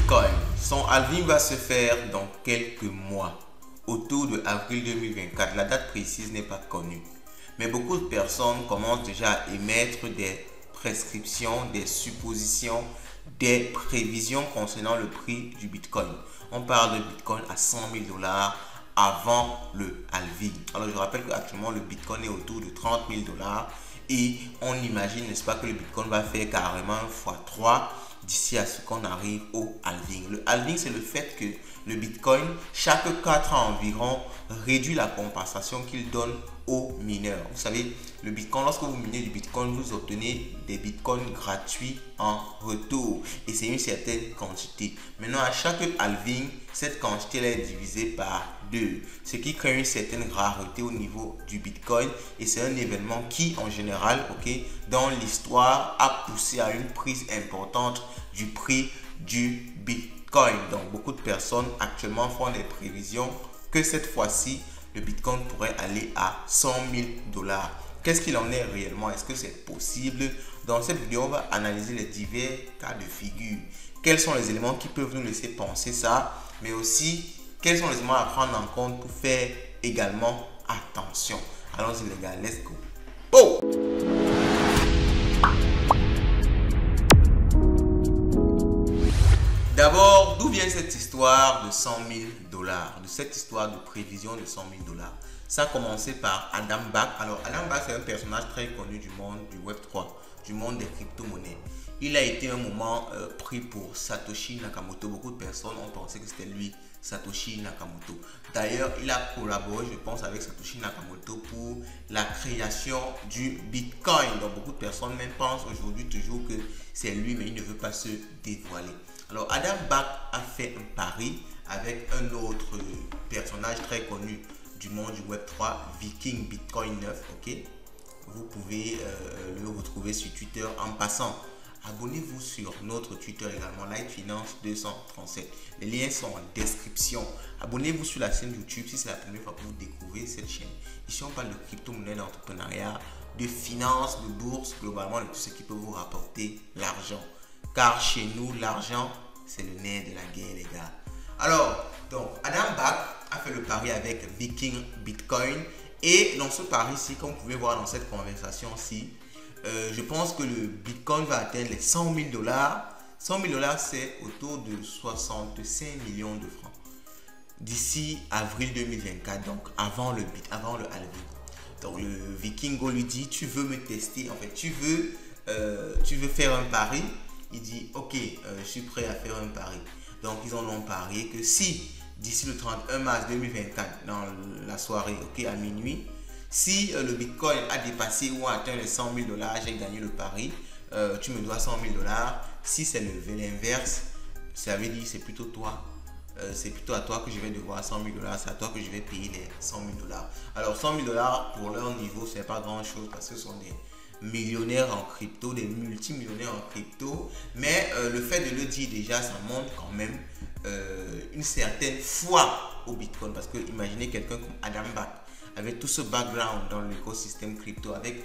Bitcoin. Son halving va se faire dans quelques mois, autour de avril 2024. La date précise n'est pas connue. Mais beaucoup de personnes commencent déjà à émettre des prescriptions, des suppositions, des prévisions concernant le prix du Bitcoin. On parle de Bitcoin à 100 000 $, avant le halving. Alors je rappelle qu'actuellement le Bitcoin est autour de 30 000 $ et on imagine, n'est-ce pas, que le Bitcoin va faire carrément x3 d'ici à ce qu'on arrive au halving. Le halving, c'est le fait que le Bitcoin, chaque 4 ans environ, réduit la compensation qu'il donne aux mineurs. Vous savez, le Bitcoin, lorsque vous minez du Bitcoin, vous obtenez des Bitcoins gratuits en retour et c'est une certaine quantité. Maintenant, à chaque halving, cette quantité est divisée par 2, ce qui crée une certaine rareté au niveau du Bitcoin et c'est un événement qui, en général, dans l'histoire, a poussé à une prise importante du prix du Bitcoin. Donc, beaucoup de personnes actuellement font des prévisions que cette fois-ci, le Bitcoin pourrait aller à 100 000 $. Qu'est-ce qu'il en est réellement? Est-ce que c'est possible? Dans cette vidéo, on va analyser les divers cas de figure. Quels sont les éléments qui peuvent nous laisser penser ça? Mais aussi, quels sont les éléments à prendre en compte pour faire également attention? Allons-y les gars, let's go! Oh! D'abord, d'où vient cette histoire de 100 000 $, de cette histoire de prévision de 100 000 $? Ça a commencé par Adam Back. Alors, Adam Back, c'est un personnage très connu du monde du Web3, du monde des crypto-monnaies. Il a été un moment pris pour Satoshi Nakamoto. Beaucoup de personnes ont pensé que c'était lui, Satoshi Nakamoto. D'ailleurs, il a collaboré, je pense, avec Satoshi Nakamoto pour la création du Bitcoin. Donc, beaucoup de personnes même pensent aujourd'hui toujours que c'est lui, mais il ne veut pas se dévoiler. Alors, Adam Back a fait un pari avec un autre personnage très connu du monde du Web3, Viking Bitcoin 9. Vous pouvez le retrouver sur Twitter. En passant, abonnez-vous sur notre Twitter également, Light Finance 237. Les liens sont en description. Abonnez-vous sur la chaîne YouTube si c'est la première fois que vous découvrez cette chaîne. Ici, on parle de crypto-monnaie, d'entrepreneuriat, de finance, de bourse, globalement, de tout ce qui peut vous rapporter l'argent. Car chez nous, l'argent, c'est le nerf de la guerre, les gars. Alors, donc, Adam Back a fait le pari avec Viking Bitcoin. Et dans ce pari-ci, comme vous pouvez voir dans cette conversation-ci, je pense que le Bitcoin va atteindre les 100 000 $. 100 000 $, c'est autour de 65 millions de francs. D'ici avril 2024, donc avant le halving. Donc, le Vikingo lui dit, tu veux me tester, en fait, tu veux faire un pari? Il dit, ok, je suis prêt à faire un pari. Donc, ils en ont parié que si, d'ici le 31 mars 2024, dans la soirée, à minuit, si le Bitcoin a dépassé ou a atteint les 100 000 $, j'ai gagné le pari, tu me dois 100 000 $. Si c'est l'inverse, ça veut dire c'est plutôt toi. C'est plutôt à toi que je vais devoir 100 000 $, c'est à toi que je vais payer les 100 000 $. Alors 100 000 $ pour leur niveau, c'est pas grand chose parce que ce sont des millionnaires en crypto, des multimillionnaires en crypto, mais le fait de le dire déjà, ça montre quand même une certaine foi au Bitcoin, parce que imaginez quelqu'un comme Adam Back avec tout ce background dans l'écosystème crypto, avec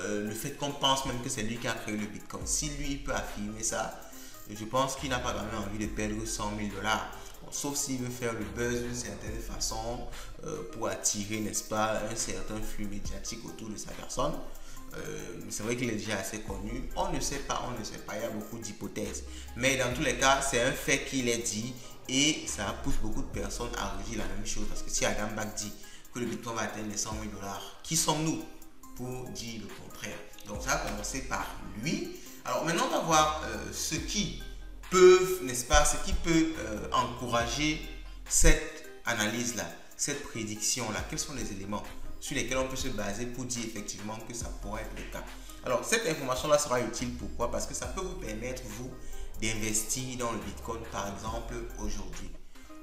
le fait qu'on pense même que c'est lui qui a créé le Bitcoin. Si lui il peut affirmer ça, je pense qu'il n'a pas vraiment envie de perdre 100 000 $. Bon, sauf s'il veut faire le buzz d'une certaine façon pour attirer, n'est-ce pas, un certain flux médiatique autour de sa personne. C'est vrai qu'il est déjà assez connu. On ne sait pas, il y a beaucoup d'hypothèses. Mais dans tous les cas, c'est un fait qu'il est dit et ça pousse beaucoup de personnes à redire la même chose. Parce que si Adam Back dit que le Bitcoin va atteindre les 100 000 $, qui sommes-nous pour dire le contraire? Donc ça a commencé par lui. Alors maintenant, on va voir ce qui peut encourager cette analyse-là, cette prédiction-là. Quels sont les éléments sur lesquels on peut se baser pour dire effectivement que ça pourrait être le cas? Alors, cette information-là sera utile. Pourquoi? Parce que ça peut vous permettre, vous, d'investir dans le Bitcoin, par exemple, aujourd'hui.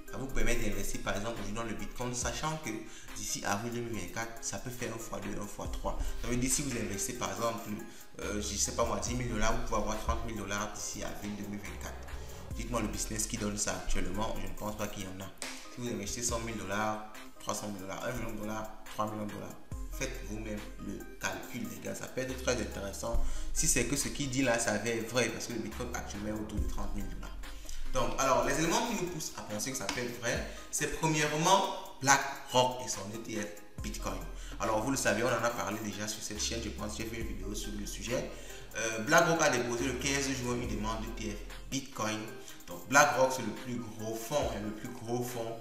Ça vous permet d'investir, par exemple, aujourd'hui dans le Bitcoin, sachant que d'ici avril 2024, ça peut faire 1x2, 1x3. Ça veut dire, si vous investissez, par exemple, je ne sais pas moi, 10 000 $, vous pouvez avoir 30 000 $ d'ici avril 2024. Dites-moi le business qui donne ça actuellement. Je ne pense pas qu'il y en a. Si vous investissez 100 000 $, 300 000 $, 1 million de $, 3 millions de $, faites vous-même le calcul, les gars. Ça peut être très intéressant si c'est que ce qu'il dit là, ça va être vrai, parce que le Bitcoin actuellement est autour de 30 000 $. Donc, alors, les éléments qui nous poussent à penser que ça peut être vrai, c'est premièrement BlackRock et son ETF Bitcoin. Alors, vous le savez, on en a parlé déjà sur cette chaîne. Je pense que j'ai fait une vidéo sur le sujet. BlackRock a déposé le 15 juin une demande d'ETF Bitcoin. Donc, BlackRock, c'est le plus gros fonds,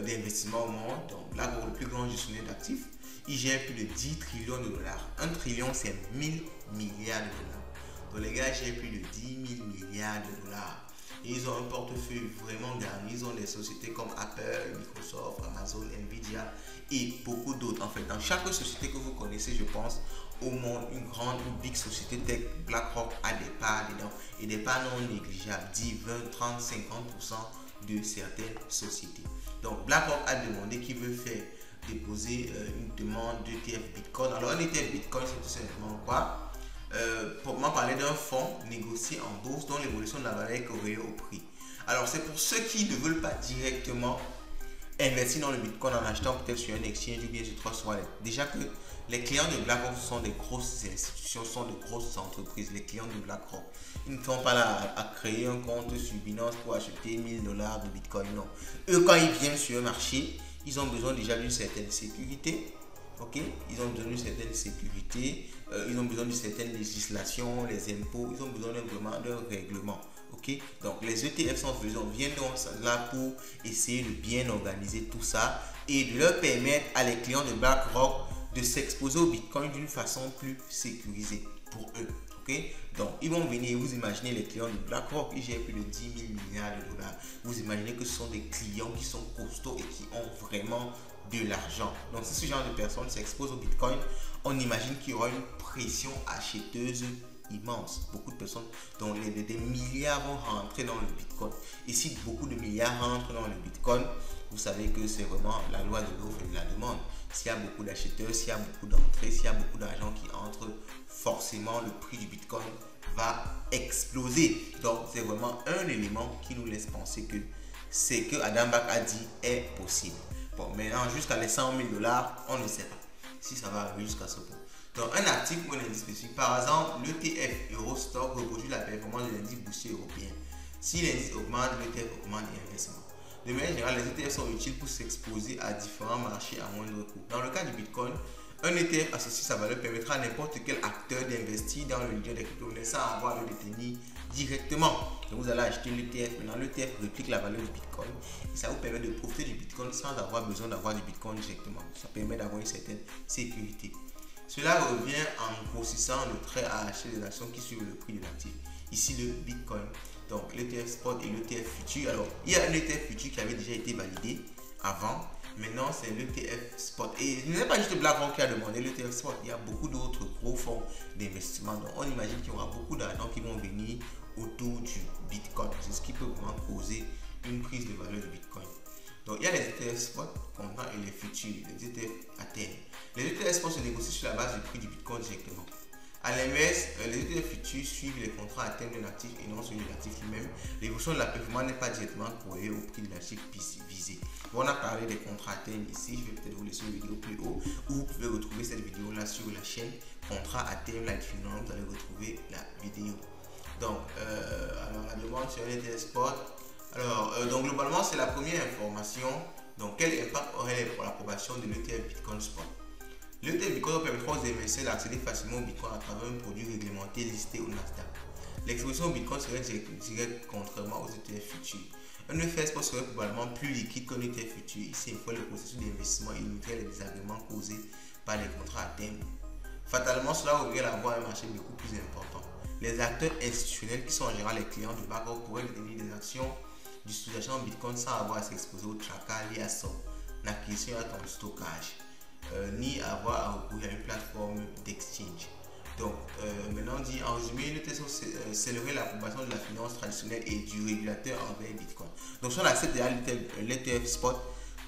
d'investissement au monde. Donc, BlackRock, le plus grand gestionnaire d'actifs, il gère plus de 10 trillions de dollars. 1 trillion, c'est 1000 milliards de dollars. Donc, les gars gèrent plus de 10 000 milliards de dollars. Et ils ont un portefeuille vraiment garni. Ils ont des sociétés comme Apple, Microsoft, Amazon, Nvidia et beaucoup d'autres. En fait, dans chaque société que vous connaissez, je pense, au monde, une big société tech, BlackRock a des parts dedans. Et des parts non négligeables, 10, 20, 30, 50% de certaines sociétés. Donc, BlackRock a demandé qu'il veut faire déposer une demande d'ETF Bitcoin. Alors, un ETF Bitcoin, c'est tout simplement quoi? Pour moi parler d'un fonds négocié en bourse dont l'évolution de la valeur est corrélée au prix. Alors c'est pour ceux qui ne veulent pas directement investir dans le Bitcoin en achetant peut-être sur un exchange ou bien sur Trust Wallet. Déjà que les clients de BlackRock sont des grosses institutions, sont de grosses entreprises, les clients de BlackRock. Ils ne sont pas là à créer un compte sur Binance pour acheter 1000 dollars de Bitcoin, non. Eux, quand ils viennent sur un marché, ils ont besoin déjà d'une certaine sécurité. Ok, ils ont besoin d'une certaine sécurité, ils ont besoin d'une certaine législation, les impôts, ils ont besoin d'un règlement. Ok, donc les ETF viennent donc là pour essayer de bien organiser tout ça et de leur permettre à les clients de BlackRock de s'exposer au Bitcoin d'une façon plus sécurisée pour eux. Ok, donc ils vont venir, vous imaginez les clients de BlackRock, ils gèrent plus de 10 000 milliards de dollars. Vous imaginez que ce sont des clients qui sont costauds et qui ont vraiment de l'argent. Donc si ce genre de personnes s'exposent au Bitcoin, on imagine qu'il y aura une pression acheteuse immense. Beaucoup de personnes, dont des milliards vont rentrer dans le Bitcoin. Et si beaucoup de milliards rentrent dans le Bitcoin, vous savez que c'est vraiment la loi de l'offre et de la demande. S'il y a beaucoup d'acheteurs, s'il y a beaucoup d'entrées, s'il y a beaucoup d'argent qui entre, forcément le prix du Bitcoin va exploser. Donc c'est vraiment un élément qui nous laisse penser que ce que Adam Back a dit est possible. Bon, maintenant, jusqu'à les 100 000 dollars, on ne sait pas si ça va arriver jusqu'à ce point. Donc, un actif ou un indice spécifique, par exemple, l'ETF Eurostock reproduit la performance de l'indice boursier européen. Si l'indice augmente, l'ETF augmente et inversement. De manière générale, les ETF sont utiles pour s'exposer à différents marchés à moindre coût. Dans le cas du Bitcoin, un ETF associé à sa valeur permettra à n'importe quel acteur d'investir dans le leader des crypto-monnaies sans avoir à le détenir directement. Donc vous allez acheter l'ETF, maintenant l'ETF réplique la valeur du Bitcoin et ça vous permet de profiter du Bitcoin sans avoir besoin d'avoir du Bitcoin directement. Ça permet d'avoir une certaine sécurité. Cela revient en grossissant le trait à acheter des actions qui suivent le prix de l'actif. Ici le Bitcoin. Donc l'ETF Spot et l'ETF Future. Alors il y a un ETF Future qui avait déjà été validé avant. Maintenant, c'est l'ETF Spot. Et ce n'est pas juste BlackRock qui a demandé l'ETF Spot. Il y a beaucoup d'autres gros fonds d'investissement. Donc, on imagine qu'il y aura beaucoup d'argent qui vont venir autour du Bitcoin. C'est ce qui peut vraiment causer une prise de valeur du Bitcoin. Donc, il y a les ETF Spot, comptant et les futurs, les ETF à terme. Les ETF Spot se négocient sur la base du prix du Bitcoin directement. A l'inverse, les ETF futurs suivent les contrats à terme d'un actif et non celui de l'actif lui-même. L'évolution de la performance n'est pas directement corrélée au prix de l'actif visé. Bon, on a parlé des contrats à terme ici. Je vais peut-être vous laisser une vidéo plus haut où vous pouvez retrouver cette vidéo là sur la chaîne Contrat à terme Light Finance. Vous allez retrouver la vidéo. Donc, alors la demande sur un ETF Spot. Alors, donc globalement, c'est la première information. Donc, quel impact aurait l'approbation de l'ETF Bitcoin Spot? L'ETF Bitcoin permettra aux investisseurs d'accéder facilement au Bitcoin à travers un produit réglementé listé au Nasdaq. L'exposition au Bitcoin serait directe contrairement aux ETF futurs. Un ETF Spot serait probablement plus liquide qu'un ETF futur. Ici, il faut le processus d'investissement et limiter les désagréments causés par les contrats à terme. Fatalement, cela ouvrirait la voie à un marché beaucoup plus important. Les acteurs institutionnels qui sont en général les clients de BlackRock pourraient détenir des actions d'utilisation en Bitcoin sans avoir à s'exposer au tracker lié à son acquisition et à ton stockage. Ni avoir à recourir à une plateforme d'exchange. Donc, maintenant on dit en résumé, l'ETF célébrer l'approbation de la finance traditionnelle et du régulateur envers Bitcoin. Donc, si on accepte l'ETF Spot,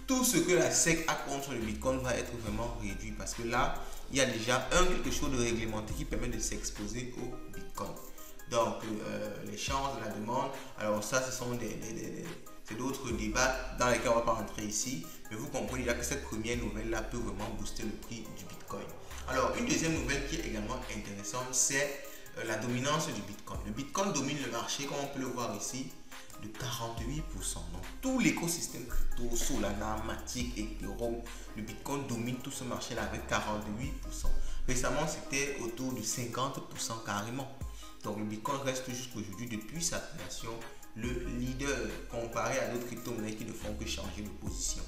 tout ce que la SEC a contre le Bitcoin va être vraiment réduit parce que là, il y a déjà quelque chose de réglementé qui permet de s'exposer au Bitcoin. Donc, les chances de la demande, alors ça, ce sont d'autres débats dans lesquels on ne va pas rentrer ici, mais vous comprenez déjà que cette première nouvelle-là peut vraiment booster le prix du Bitcoin. Alors, une deuxième nouvelle qui est également intéressante, c'est la dominance du Bitcoin. Le Bitcoin domine le marché, comme on peut le voir ici. de 48%. Donc tout l'écosystème crypto, Solana, Matic, Ethereum, le Bitcoin domine tout ce marché-là avec 48%. Récemment, c'était autour de 50% carrément. Donc le Bitcoin reste jusqu'aujourd'hui, depuis sa création, le leader comparé à d'autres crypto-monnaies qui ne font que changer de position.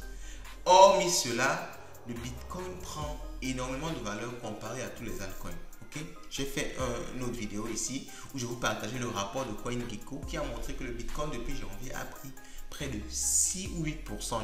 Hormis cela, le Bitcoin prend énormément de valeur comparé à tous les altcoins. Okay? J'ai fait une autre vidéo ici où je vous partageais le rapport de CoinGecko qui a montré que le Bitcoin depuis janvier a pris près de 6 ou 8%,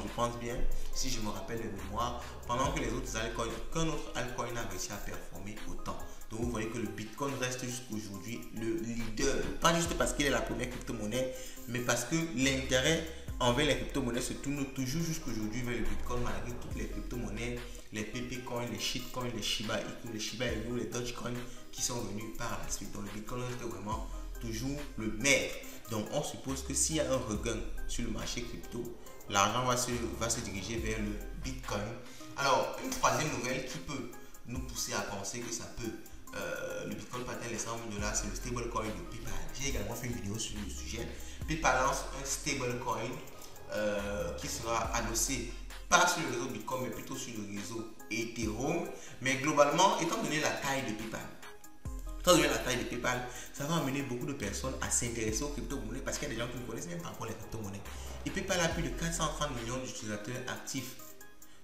je pense bien, si je me rappelle de mémoire, pendant que les autres altcoins, qu'un autre altcoin a réussi à performer autant. Donc vous voyez que le Bitcoin reste jusqu'aujourd'hui le leader, pas juste parce qu'il est la première crypto-monnaie, mais parce que l'intérêt envers les crypto-monnaies se tourne toujours jusqu'aujourd'hui vers le Bitcoin, malgré toutes les crypto-monnaies, les PP coins, les shitcoins, les Shiba Inu, les Dogecoin qui sont venus par la suite. Donc le Bitcoin reste vraiment toujours le maître. Donc on suppose que s'il y a un regain sur le marché crypto, l'argent va se diriger vers le Bitcoin. Alors une troisième nouvelle qui peut nous pousser à penser que ça peut le Bitcoin peut atteindre les 100 000 $, c'est le stablecoin de PayPal. J'ai également fait une vidéo sur le sujet. PayPal lance un stablecoin qui sera adossé pas sur le réseau Bitcoin mais plutôt sur le réseau Ethereum. Mais globalement, étant donné la taille de PayPal, ça va amener beaucoup de personnes à s'intéresser aux crypto-monnaies parce qu'il y a des gens qui ne connaissent même pas encore les crypto-monnaies. Et PayPal a plus de 430 millions d'utilisateurs actifs.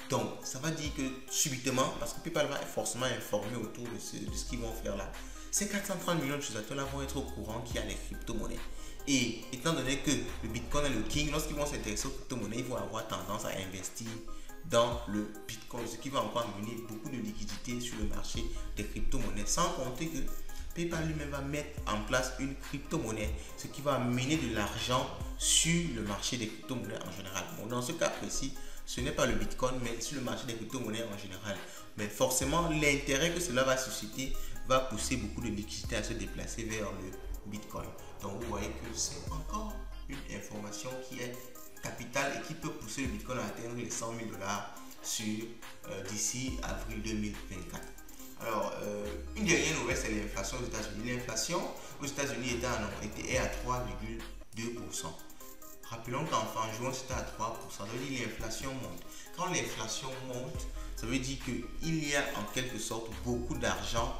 Donc, ça va dire que subitement, parce que PayPal va forcément informer autour de ce qu'ils vont faire là, ces 430 millions d'utilisateurs là vont être au courant qu'il y a les crypto-monnaies. Et étant donné que le Bitcoin est le king, lorsqu'ils vont s'intéresser aux crypto-monnaies, ils vont avoir tendance à investir dans le Bitcoin, ce qui va encore amener beaucoup de liquidités sur le marché des crypto-monnaies. Sans compter que PayPal lui-même va mettre en place une crypto-monnaie, ce qui va amener de l'argent sur le marché des crypto-monnaies en général. Bon, dans ce cas précis, ce n'est pas le Bitcoin, mais sur le marché des crypto-monnaies en général. Mais forcément, l'intérêt que cela va susciter va pousser beaucoup de liquidités à se déplacer vers le Bitcoin. Donc, vous voyez que c'est encore une information qui est capitale et qui peut pousser le Bitcoin à atteindre les 100 000 $ d'ici avril 2024. Alors, une dernière nouvelle, c'est l'inflation aux États-Unis. L'inflation aux États-Unis est à 3,2%. Rappelons qu'en juin, c'était à 3%. Ça veut dire que l'inflation monte. Quand l'inflation monte, ça veut dire qu'il y a en quelque sorte beaucoup d'argent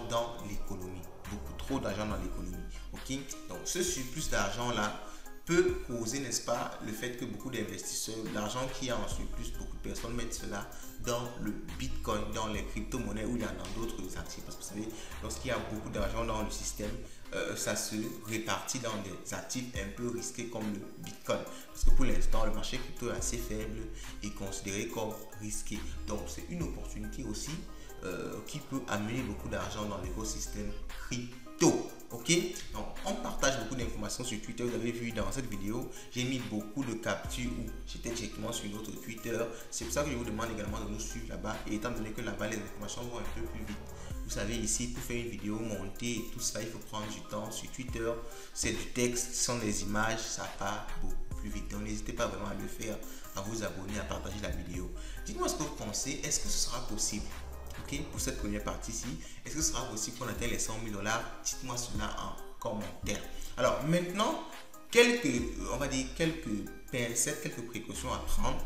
dans l'économie. Beaucoup trop d'argent dans l'économie. Okay? Donc, ce surplus d'argent-là peut causer, n'est-ce pas, le fait que beaucoup d'investisseurs, l'argent qui a en surplus, beaucoup de personnes mettent cela dans le Bitcoin, dans les crypto-monnaies ou dans d'autres actifs. Parce que vous savez, lorsqu'il y a beaucoup d'argent dans le système, ça se répartit dans des actifs un peu risqués comme le Bitcoin. Parce que pour l'instant, le marché crypto est assez faible et considéré comme risqué. Donc, c'est une opportunité aussi qui peut amener beaucoup d'argent dans l'écosystème crypto. Ok, donc on partage beaucoup d'informations sur Twitter. Vous avez vu dans cette vidéo, j'ai mis beaucoup de captures où j'étais directement sur notre Twitter. C'est pour ça que je vous demande également de nous suivre là-bas. Et étant donné que là-bas, les informations vont un peu plus vite. Vous savez, ici, pour faire une vidéo montée et tout ça, il faut prendre du temps. Sur Twitter, c'est du texte, ce sont des images, ça part beaucoup plus vite. Donc n'hésitez pas vraiment à le faire, à vous abonner, à partager la vidéo. Dites-moi ce que vous pensez. Est-ce que ce sera possible? Ok, pour cette première partie-ci, est-ce que ce sera possible qu'on atteigne les 100 000 $? Dites-moi cela en commentaire. Alors maintenant, on va dire quelques pincettes, quelques précautions à prendre.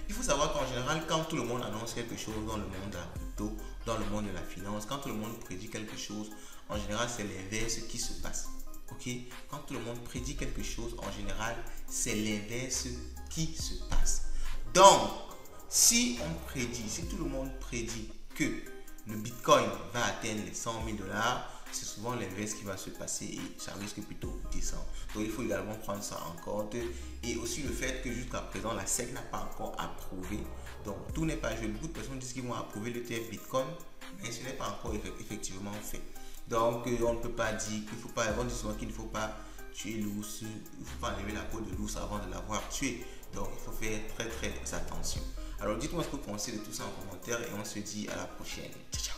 Il faut savoir qu'en général, quand tout le monde annonce quelque chose dans le monde de la crypto, dans le monde de la finance, quand tout le monde prédit quelque chose, en général, c'est l'inverse qui se passe. Ok, quand tout le monde prédit quelque chose, en général, c'est l'inverse qui se passe. Donc, si tout le monde prédit que le Bitcoin va atteindre les 100 000 $, c'est souvent l'inverse qui va se passer et ça risque plutôt de descendre. Donc il faut également prendre ça en compte. Et aussi le fait que jusqu'à présent, la SEC n'a pas encore approuvé. Donc tout n'est pas joué. Beaucoup de personnes disent qu'ils vont approuver l'ETF Bitcoin, mais ce n'est pas encore effectivement fait. Donc on ne peut pas dire qu'il ne faut pas, on dit souvent qu'il ne faut pas tuer l'ours, il ne faut pas enlever la peau de l'ours avant de l'avoir tué. Donc il faut faire très attention. Alors dites-moi ce que vous pensez de tout ça en commentaire et on se dit à la prochaine. Ciao, ciao.